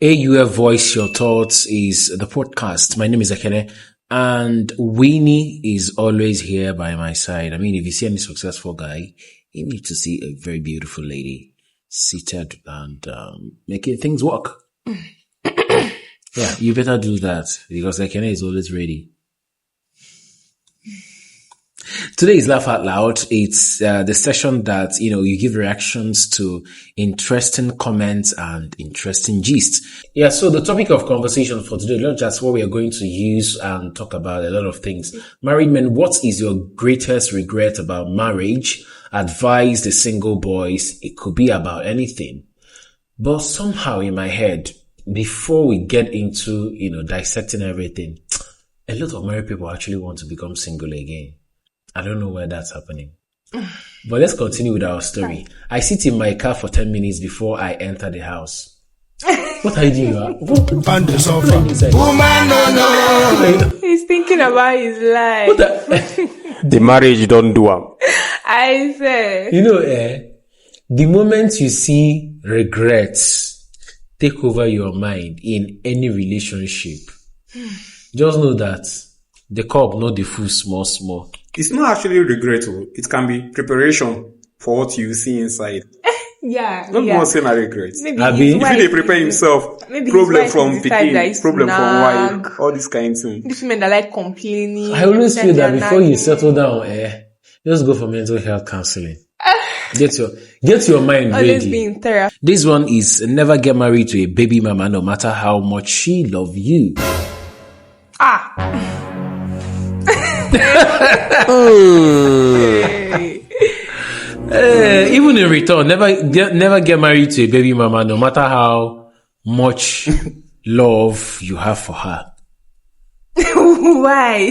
AUF Voice Your Thoughts is the podcast. My name is Akene, and Winnie is always here by my side. I mean, if you see any successful guy, you need to see a very beautiful lady seated and making things work. Yeah, you better do that because Akene is always ready. Today is Laugh Out Loud. It's the session that, you give reactions to interesting comments and interesting gists. Yeah, so the topic of conversation for today, not just what we are going to use and talk about a lot of things. Married men, what is your greatest regret about marriage? Advise the single boys. It could be about anything. But somehow in my head, before we get into, dissecting everything, a lot of married people actually want to become single again. I don't know where that's happening. But let's continue with our story. I sit in my car for 10 minutes before I enter the house. What are you doing? He's thinking about his life. The marriage don't do am. I said. The moment you see regrets take over your mind in any relationship, just know that the cup, not the full, small. It's not actually regretful. It can be preparation for what you see inside. Yeah. Not more saying a regret. Maybe if they prepare himself, problem from picking, problem from wife, all these kinds of things. These men that like complaining. I always feel that before you settle down, just go for mental health counseling. Get your mind ready. Always be in therapy. This one is never get married to a baby mama, no matter how much she love you. Even in return, never get married to a baby mama, no matter how much love you have for her. Why?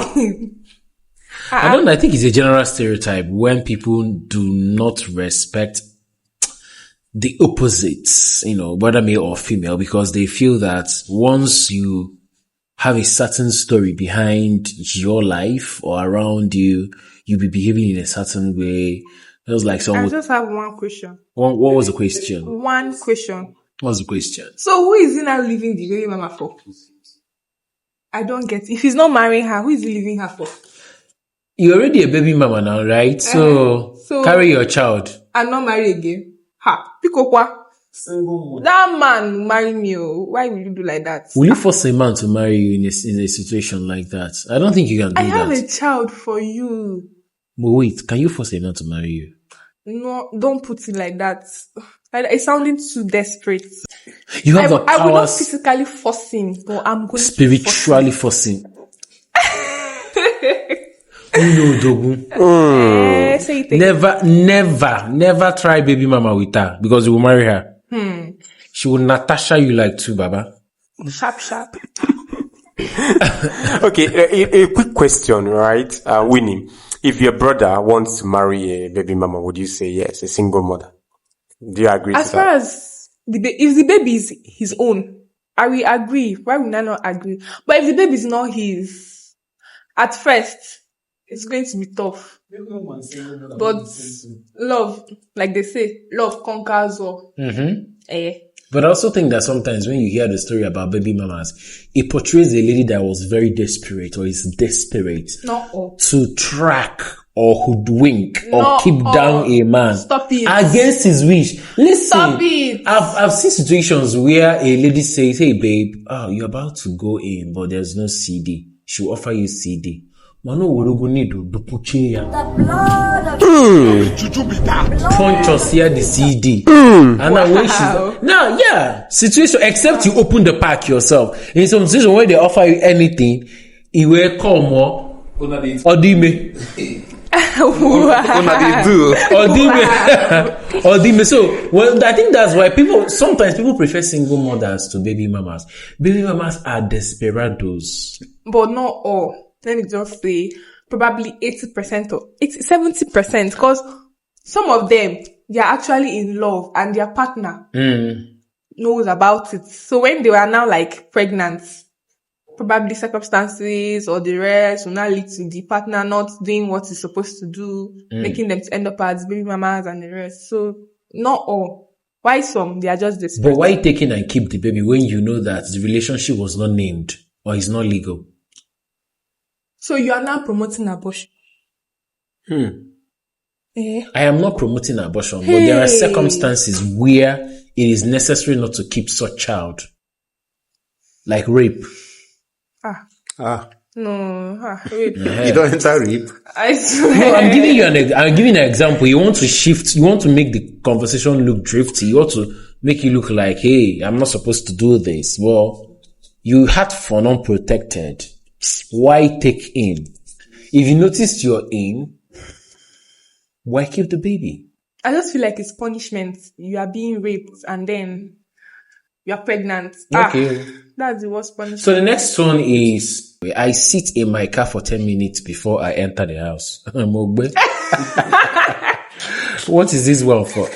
I think it's a general stereotype when people do not respect the opposites, whether male or female, because they feel that once you have a certain story behind your life or around you, you'll be behaving in a certain way. It was like someone. I just have one question. What was the question? One question. What was the question? So who is he now leaving the baby mama for? I don't get it. If he's not marrying her, who is he leaving her for? You're already a baby mama now, right? So carry your child. I'm not married again. Pikokwa. That man marry me. Why will you do like that? Will you force a man to marry you in a situation like that? I don't think you can do that. I have a child for you. But wait, can you force a man to marry you? No, don't put it like that. It's sounding too desperate. You have the powers. I will not physically force him, but I'm going spiritually force him. Never try baby mama with her because you will marry her. She will Natasha you like too, Baba. Sharp. Okay, a quick question, right? Winnie, if your brother wants to marry a baby mama, would you say yes, a single mother? Do you agree as to that? Far as if the baby is his own, I will agree. Why would I not agree? But if the baby is not his, at first, it's going to be tough. But love, like they say, love conquers all. But I also think that sometimes when you hear the story about baby mamas, it portrays a lady that was very desperate or is desperate to track or hoodwink or keep down a man. Stop it. Against his wish. Listen, stop it. I've seen situations where a lady says, "Hey babe, you're about to go in, but there's no CD. She'll offer you CD. Punch us here the CD. And then when situation, except you open the pack yourself. In some situation where they offer you anything, you will call more Odime. Odime. So, I think that's why sometimes people prefer single mothers to baby mamas. Baby mamas are desperados. But not all. Let me just say, probably 80% or 70%, because some of them, they are actually in love and their partner knows about it. So when they were now like pregnant, probably circumstances or the rest will now lead to the partner not doing what he's supposed to do, making them to end up as baby mamas and the rest. So not all. Why some? They are just desperate. But why taking and keep the baby when you know that the relationship was not named or is not legal? So you are now promoting abortion. I am not promoting abortion, but there are circumstances where it is necessary not to keep such child. Like rape. No, rape. You don't enter rape. I No, swear. I'm giving you an example. You want to shift, you want to make the conversation look drifty. You want to make it look like, hey, I'm not supposed to do this. Well, you had fun unprotected. Why take in? If you noticed you're in, why keep the baby? I just feel like it's punishment. You are being raped and then you are pregnant. Okay. That's the worst punishment. So the next one is, I sit in my car for 10 minutes before I enter the house. What is this one for?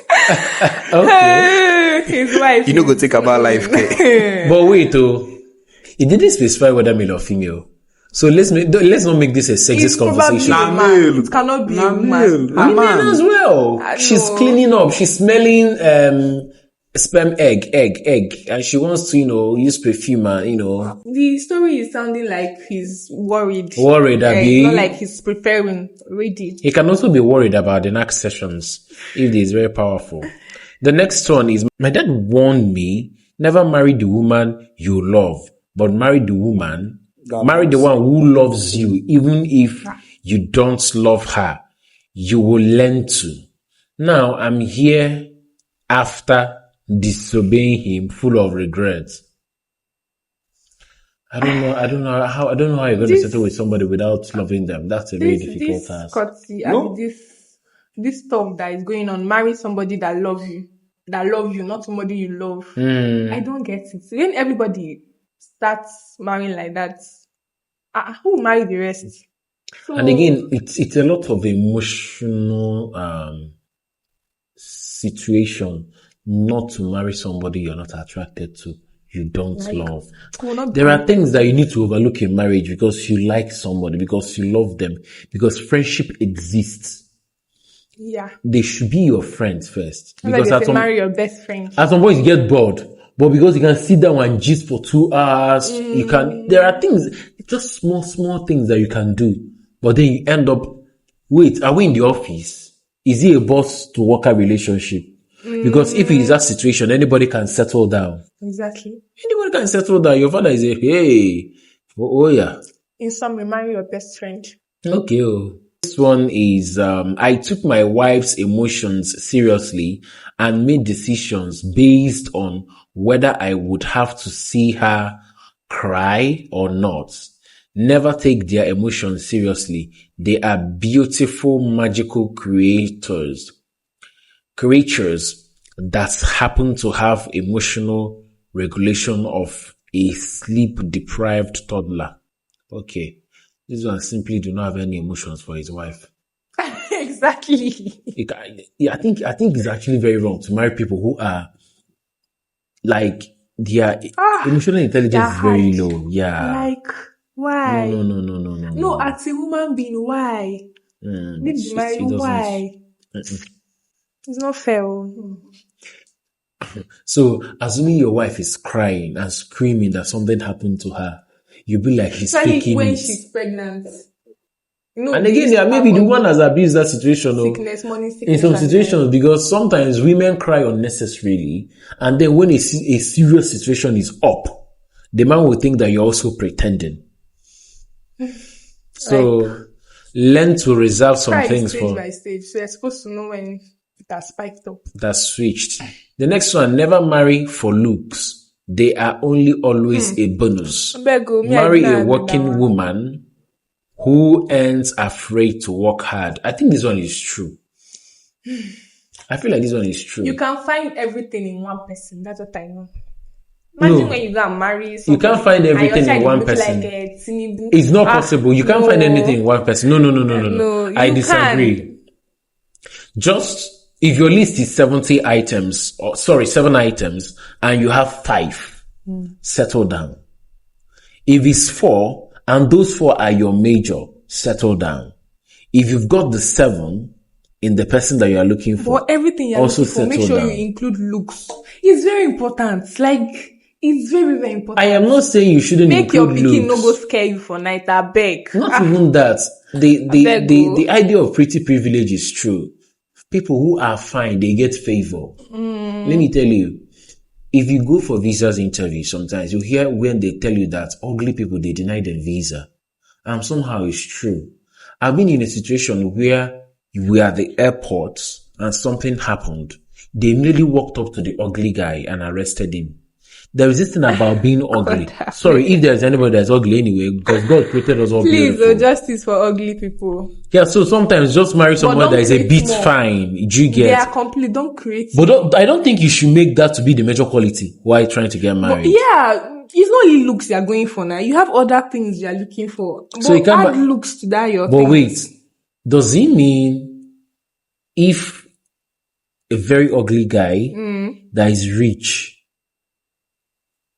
Okay. His wife. You know, go take about life care. But wait, it didn't specify whether male or female. So let's not make this a sexist It's probably conversation. a man. It cannot be a woman. Women as well. I She's know. cleaning up. She's smelling sperm egg, and she wants to, use perfume and, The story is sounding like he's worried. Worried, Abi. Not like he's preparing, ready. He can also be worried about the next sessions if it is very powerful. The next one is, my dad warned me, never marry the woman you love, but marry the woman, marry the one who loves you, even if you don't love her. You will learn to. Now I'm here after disobeying him, full of regrets. I don't know how you're going to settle with somebody without loving them. That's a very difficult task. This stuff that is going on, marry somebody that loves you, not somebody you love. I don't get it. When everybody starts marrying like that, who will marry the rest? So, And again, it's a lot of emotional situation not to marry somebody you're not attracted to, you don't love. There are things that you need to overlook in marriage because you like somebody, because you love them, because friendship exists. yeah. They should be your friends first. Like Because they say, marry your best friend. at some point you get bored. But because you can sit down and gist for 2 hours, there are things, just small things that you can do. But then you end up, wait, are we in the office? Is it a boss to worker relationship? Because if it is that situation, anybody can settle down. Exactly. Anybody can settle down. Your father is a, hey, oh yeah. In summary, marry your best friend. Okay. This one is, I took my wife's emotions seriously and made decisions based on whether I would have to see her cry or not. Never take their emotions seriously. They are beautiful, magical creatures that happen to have emotional regulation of a sleep-deprived toddler. Okay. This one simply do not have any emotions for his wife. Exactly. I think it's actually very wrong to marry people who are like their emotional intelligence is very low. Yeah. Like, why? No. No, as a human being, why? Need to marry, why? It's not fair. So, assuming your wife is crying and screaming that something happened to her, you'll be like, he's faking when it. she's pregnant. And again, yeah, maybe the one has abused that situation. Sickness, money, sickness. In some situations, because sometimes women cry unnecessarily, and then when a serious situation is up, the man will think that you're also pretending. So, learn to reserve some things stage for by stage. So you're supposed to know when it has spiked up. that switched. The next one, never marry for looks. They are always a bonus. Marry a working woman who ain't afraid to work hard. I think this one is true. I feel like this one is true. You can find everything in one person. That's what I know. Imagine when you go and marry somebody, you can't find everything in one person. It's not possible. You can't find anything in one person. No. I disagree. Can. Just if your list is 7 items, and you have 5, settle down. If it's 4, and those 4 are your major, settle down. If you've got the 7, in the person that you are looking for. But everything you're Also looking for, make settle sure down. you include looks. It's very important. Like, it's very, very important. I am not saying you shouldn't Make your include pikin no looks. go scare you for night, I beg. Not even that. beg, The idea of pretty privilege is true. People who are fine, they get favor. Let me tell you, if you go for visas interview, sometimes you hear when they tell you that ugly people, they deny them visa. And somehow it's true. I've been in a situation where we are at the airport and something happened. They immediately walked up to the ugly guy and arrested him. There is this thing about being ugly. Sorry, if there's anybody that's ugly anyway, because God created us all Please, beautiful. justice for ugly people. Yeah, so sometimes just marry someone don't that is a create bit more. fine. Do you They get? are complete. Don't create. But I don't think you should make that to be the major quality while trying to get married. Yeah, it's not only looks you're going for now. You have other things you're looking for. But So you can't add looks to that your But thing. wait, does it mean if a very ugly guy that is rich,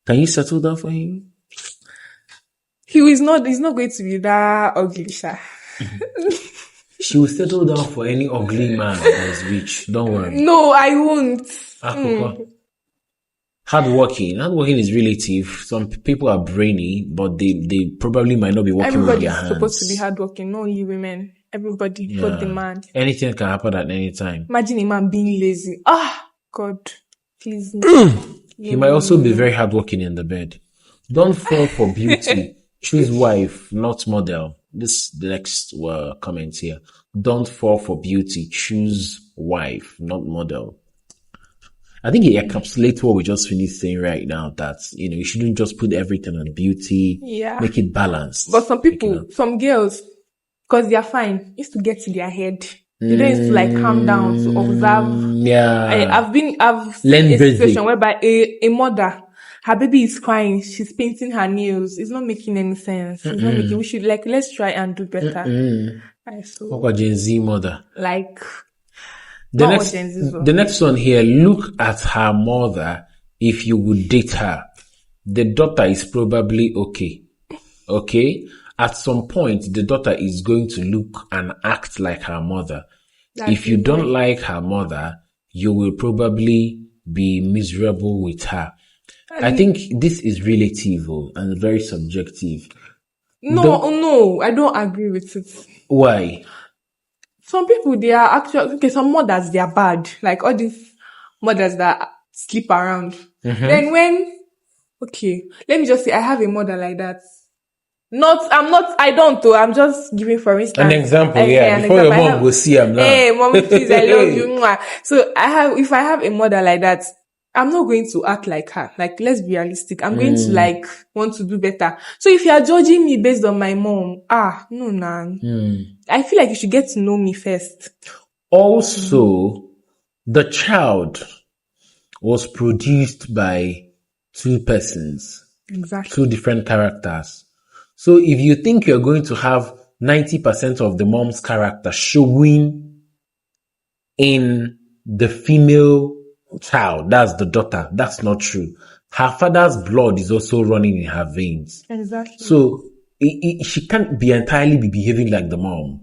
can you settle down for him? He's not going to be that ugly, sha. She will settle down for any ugly man that is rich. Don't worry. No, I won't. Hardworking is relative. Some people are brainy, but they probably might not be working with Everybody's their hands. supposed to be hardworking, not only women. Everybody, both the man. Anything can happen at any time. Imagine a man being lazy. God, please. He might also be very hardworking in the bed. Don't fall for beauty. Choose wife, not model. This the next comment here. Don't fall for beauty. Choose wife, not model. I think it encapsulates what we just finished saying right now, that, you shouldn't just put everything on beauty. Yeah. Make it balanced. But some people, some girls, because they are fine, used to get to their head. They don't used to like calm down to observe. Yeah. I've seen Learn a basic. situation whereby a mother, her baby is crying, she's painting her nails. It's not making any sense. It's not making, we should let's try and do better. What about Gen Z mother? Like, The next one here, look at her mother if you would date her. The daughter is probably okay. Okay? At some point, the daughter is going to look and act like her mother. If you don't like her mother, you will probably be miserable with her. I think this is relative and very subjective. No, I don't agree with it. Why? Some people, they are actually, some mothers, they are bad. Like all these mothers that sleep around. Then let me just say, I have a mother like that. I'm just giving for instance. An example, before your mom will see him now. Hey, mommy, please, I love you. Mwah. So if I have a mother like that, I'm not going to act like her. Like, let's be realistic. I'm going to want to do better. So if you are judging me based on my mom, no, nah. I feel like you should get to know me first. Also, the child was produced by two persons. Exactly. Two different characters. So if you think you're going to have 90% of the mom's character showing in the female child, that's the daughter, that's not true. Her father's blood is also running in her veins. Exactly. So she can't entirely be behaving like the mom.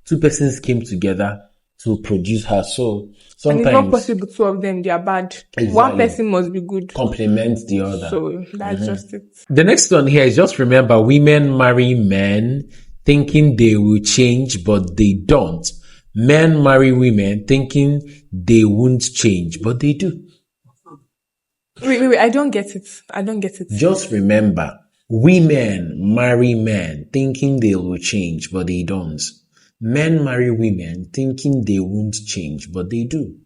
Two persons came together to produce her. So sometimes, and it's not possible two of them, they are bad. Exactly. One person must be good. Complement the other. So that's just it. The next one here is just remember, women marry men thinking they will change, but they don't. Men marry women thinking they won't change, but they do. Wait, I don't get it. Just remember, women marry men thinking they will change, but they don't. Men marry women thinking they won't change, but they do.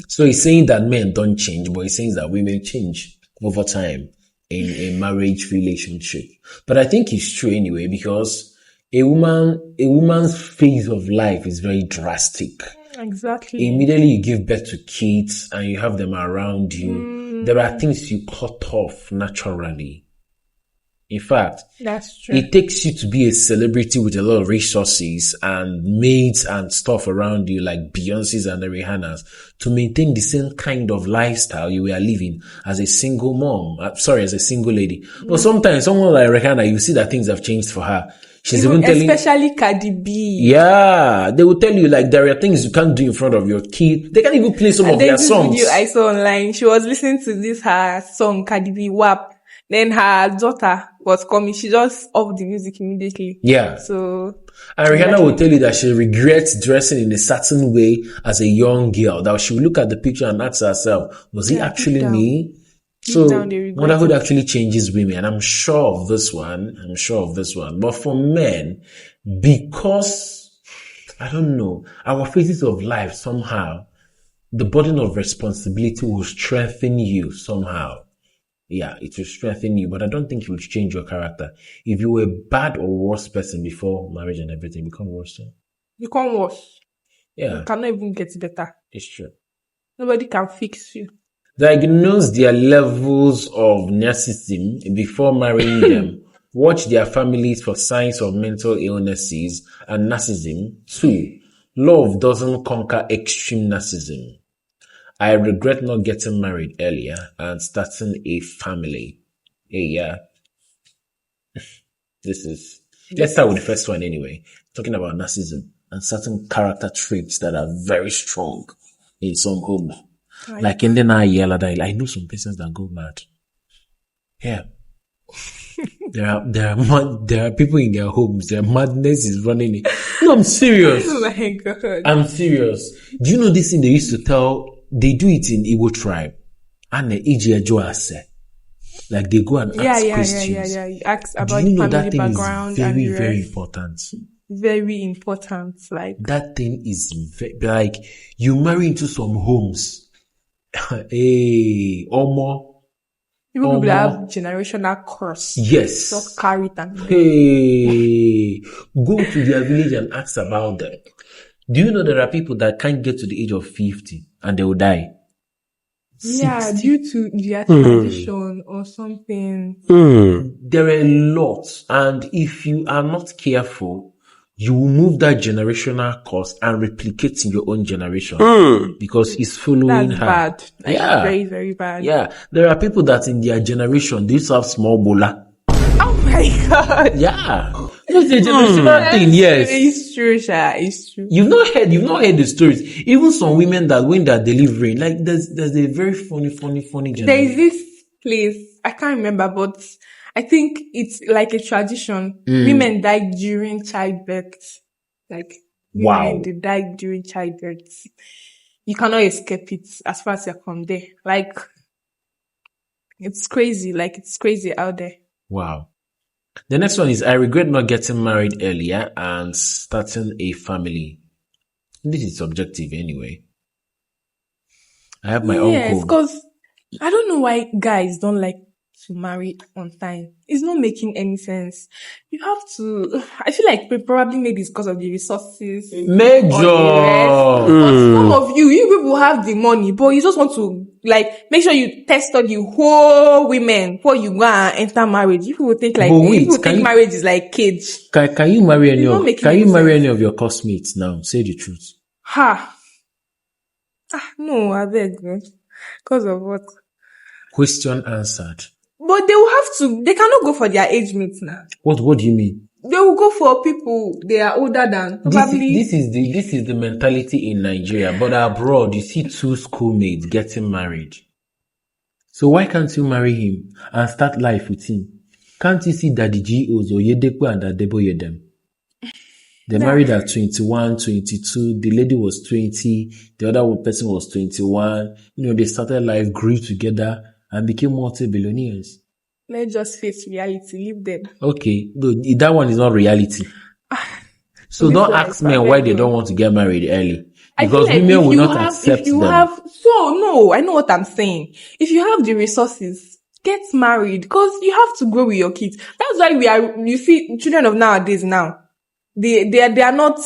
So he's saying that men don't change, but he's saying that women change over time in a marriage relationship. But I think it's true anyway, because a woman's phase of life is very drastic. Exactly. Immediately you give birth to kids and you have them around you. There are things you cut off naturally. In fact, that's true. It takes you to be a celebrity with a lot of resources and maids and stuff around you, like Beyonce's and the Rihanna's, to maintain the same kind of lifestyle you were living as a single mom. As a single lady. But sometimes someone like Rihanna, you see that things have changed for her. She's even telling, especially Cardi B. yeah, they will tell you like there are things you can't do in front of your kid. They can't even play some of their There's this songs. video I saw online. She was listening to this her song Cardi B WAP. Then her daughter was coming. She just off the music immediately. Yeah. So. And Rihanna will tell you that she regrets dressing in a certain way as a young girl. That she will look at the picture and ask herself, was it actually me? So motherhood actually changes women. I'm sure of this one. But for men, because, I don't know, our phases of life somehow, the burden of responsibility will strengthen you somehow. Yeah, it will strengthen you, but I don't think it will change your character. If you were a bad or worse person before marriage and everything, you become worse. You become worse. Yeah. You cannot even get better. It's true. Nobody can fix you. Diagnose their levels of narcissism before marrying them. Watch their families for signs of mental illnesses and narcissism. 2. Love doesn't conquer extreme narcissism. I regret not getting married earlier and starting a family. Hey, yeah. Let's start with the first one anyway. Talking about narcissism and certain character traits that are very strong in some homes. Right. Like in the I know some persons that go mad. Yeah. There are people in their homes, their madness is running it. No, I'm serious. Oh my God. I'm serious. Do you know this thing they used to tell? They do it in Igbo tribe. And the Ije like they go and ask questions. Yeah. You ask about the family background. Very, very important. Very important. Like that thing is like you marry into some homes. Hey, Omo. People have generational curse. Yes. Just carry them. Hey, go to their village and ask about them. Do you know there are people that can't get to the age of 50 and they will die? Yeah, 60. Due to their tradition or something. There are a lot. And if you are not careful, you will move that generational curse and replicate in your own generation. Because it's following That's her. Bad. Yeah. Very, very bad. Yeah. There are people that in their generation, they used to have small bola. Oh my God. Yeah. It's a generational thing, yes. It's true, Sha. It's true. You've not heard the stories. Even some women that when they're delivering, like there's a very funny generation. There is this place, I can't remember, but I think it's like a tradition. Women die during childbirth. Like, women, they die during childbirth. You cannot escape it as far as you're from there. Like, it's crazy. Like, it's crazy out there. Wow. The next one is, I regret not getting married earlier and starting a family. This is subjective anyway. I have my own goal. Yes, because I don't know why guys don't like to marry on time. It's not making any sense. You have to, I feel like probably maybe it's because of the resources. Major! Some of you people have the money, but you just want to, like, make sure you test on the whole women before you go and enter marriage. People will think like, marriage is like cage. Can you marry any of your classmates now? Say the truth. No, I beg. Because of what? Question answered. But they will have to, they cannot go for their age mates now. What do you mean? They will go for people they are older than. Probably. This is the mentality in Nigeria, but abroad you see two schoolmates getting married. So why can't you marry him and start life with him? Can't you see Daddy G.O.'s or Yedepo and Adebo Yedem? They married at 21, 22. The lady was 20. The other person was 21. They started life, grew together, and became multi-billionaires. Let's just face reality. Leave them. Okay. That one is not reality. So don't ask men why they don't want to get married early. Because women will not accept them. No, I know what I'm saying. If you have the resources, get married. Because you have to grow with your kids. That's why you see, children of nowadays now, they are not,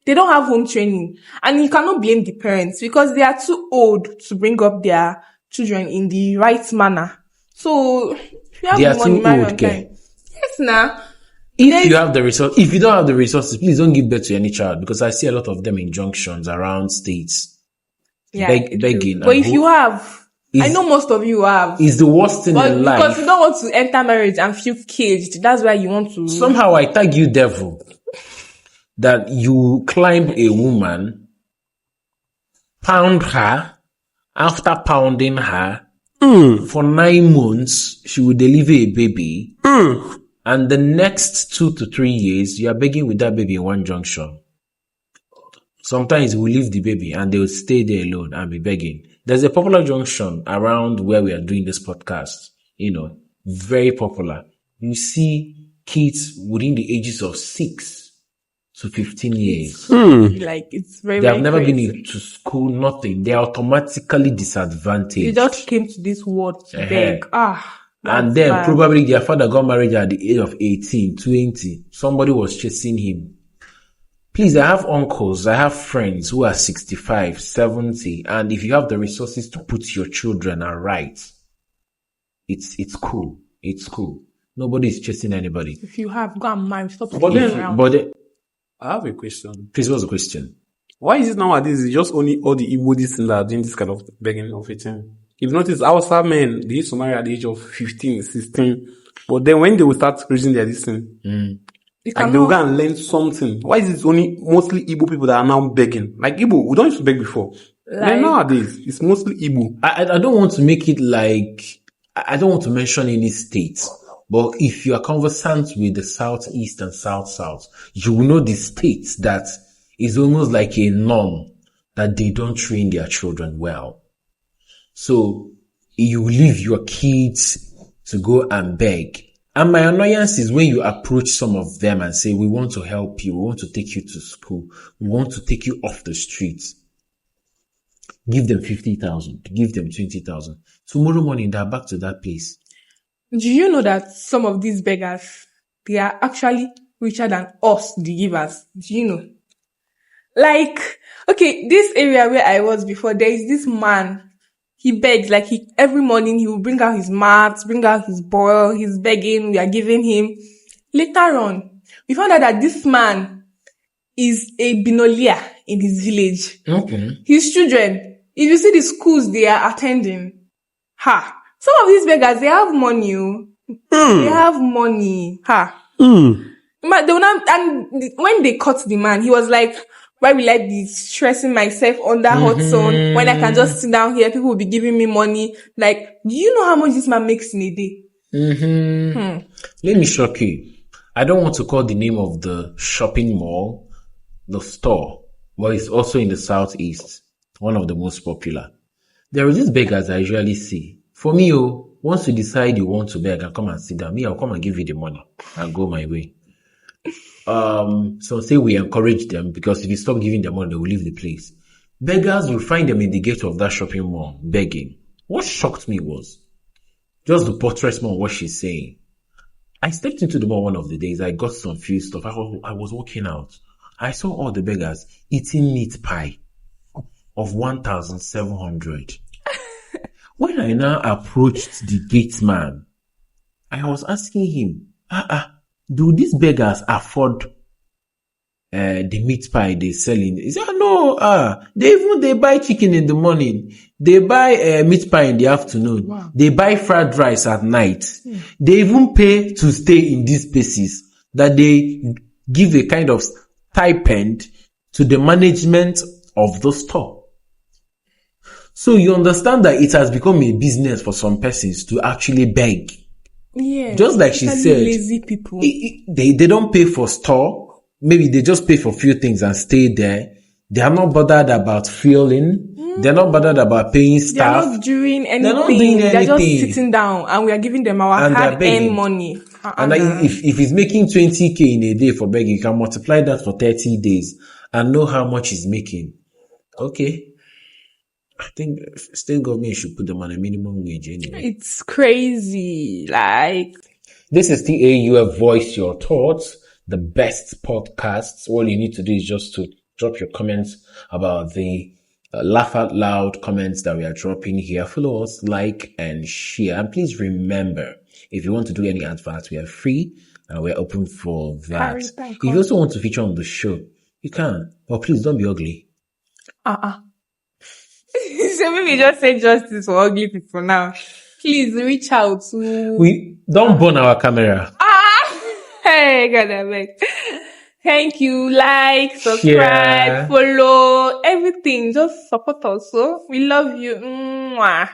they don't have home training. And you cannot blame the parents because they are too old to bring up their children in the right manner. So, if you have the money, marry on time. Yes, now. If you have the resources, if you don't have the resources, please don't give birth to any child because I see a lot of them in junctions around states. Yeah, begging. But if you have, I know most of you have. It's the worst thing But in life. because you don't want to enter marriage and feel caged, that's why you want to. Somehow I tag you, devil, that you climb a woman, pound her, after pounding her, for 9 months, she will deliver a baby, and the next 2 to 3 years, you are begging with that baby in one junction. Sometimes we leave the baby and they will stay there alone and be begging. There's a popular junction around where we are doing this podcast, very popular. You see kids within the ages of 6 to 15 years. Like, it's very, They have very never crazy. been to school, nothing. They are automatically disadvantaged. You just came to this world to beg. And then probably their father got married at the age of 18, 20. Somebody was chasing him. Please, I have uncles, I have friends who are 65, 70, and if you have the resources to put your children right, it's cool. It's cool. Nobody is chasing anybody. If you have, go and marry. Stop But playing then- around. But I have a question. please, what's the question? Why is it nowadays it's just only all the Igbo this that are doing this kind of begging of it? If you notice, Hausa men, they used to marry at the age of 15, 16. But then when they will start raising their distance, You like they will cannot- go and learn something. Why is it only mostly Igbo people that are now begging? Like Igbo, we don't used to beg before. Like nowadays, it's mostly Igbo. I don't want to make it like, I don't want to mention any state, but if you are conversant with the Southeast and South, you will know the states that is almost like a norm that they don't train their children well. So you leave your kids to go and beg. And my annoyance is when you approach some of them and say, we want to help you. We want to take you to school. We want to take you off the streets. Give them 50,000. Give them 20,000. Tomorrow morning, they're back to that place. Do you know that some of these beggars, they are actually richer than us, the givers? Do you know? Like, okay, this area where I was before, there is this man. He begs, like every morning he will bring out his mats, bring out his boil, he's begging, we are giving him. Later on, we found out that this man is a binolia in his village. Okay. His children, if you see the schools they are attending, some of these beggars, they have money. They have money. But they will not, and when they caught the man, he was like, why will I be stressing myself under hot sun when I can just sit down here? People will be giving me money. Like, do you know how much this man makes in a day? Let me shock you. I don't want to call the name of the shopping mall, the store, but it's also in the Southeast. One of the most popular. There are these beggars I usually see. For me, once you decide you want to beg and come and sit down, I'll come and give you the money and go my way. So say we encourage them because if you stop giving them money, they will leave the place. Beggars will find them in the gate of that shopping mall begging. What shocked me was just the buttress on what she's saying. I stepped into the mall one of the days. I got some few stuff. I was walking out. I saw all the beggars eating meat pie of 1,700. When I now approached the gate man, I was asking him, do these beggars afford the meat pie they're selling? He said, no, they buy chicken in the morning. They buy meat pie in the afternoon. Wow. They buy fried rice at night. They even pay to stay in these places, that they give a kind of stipend to the management of the store. So you understand that it has become a business for some persons to actually beg. Yeah. Just like she especially said, lazy people. they don't pay for store. Maybe they just pay for few things and stay there. They are not bothered about fueling. They're not bothered about paying They're staff. not doing anything. They're not doing They're just anything. sitting down and we are giving them our And they're hard-earned begging. money. And if he's making 20K in a day for begging, you can multiply that for 30 days and know how much he's making. Okay. I think state government should put them on a minimum wage anyway. It's crazy. Like, This is TAUF Voice Your Thoughts, the best podcasts. All you need to do is just to drop your comments about the laugh out loud comments that we are dropping here. Follow us, like, and share. And please remember, if you want to do any adverts, we are free and we're open for that. If you also want to feature on the show, you can. But please don't be ugly. So maybe just say justice for ugly people now. Please reach out to... We don't burn our camera. Hey, God, I beg. Thank you. Like, subscribe, Yeah. follow, everything. Just support us. So we love you. Mwah.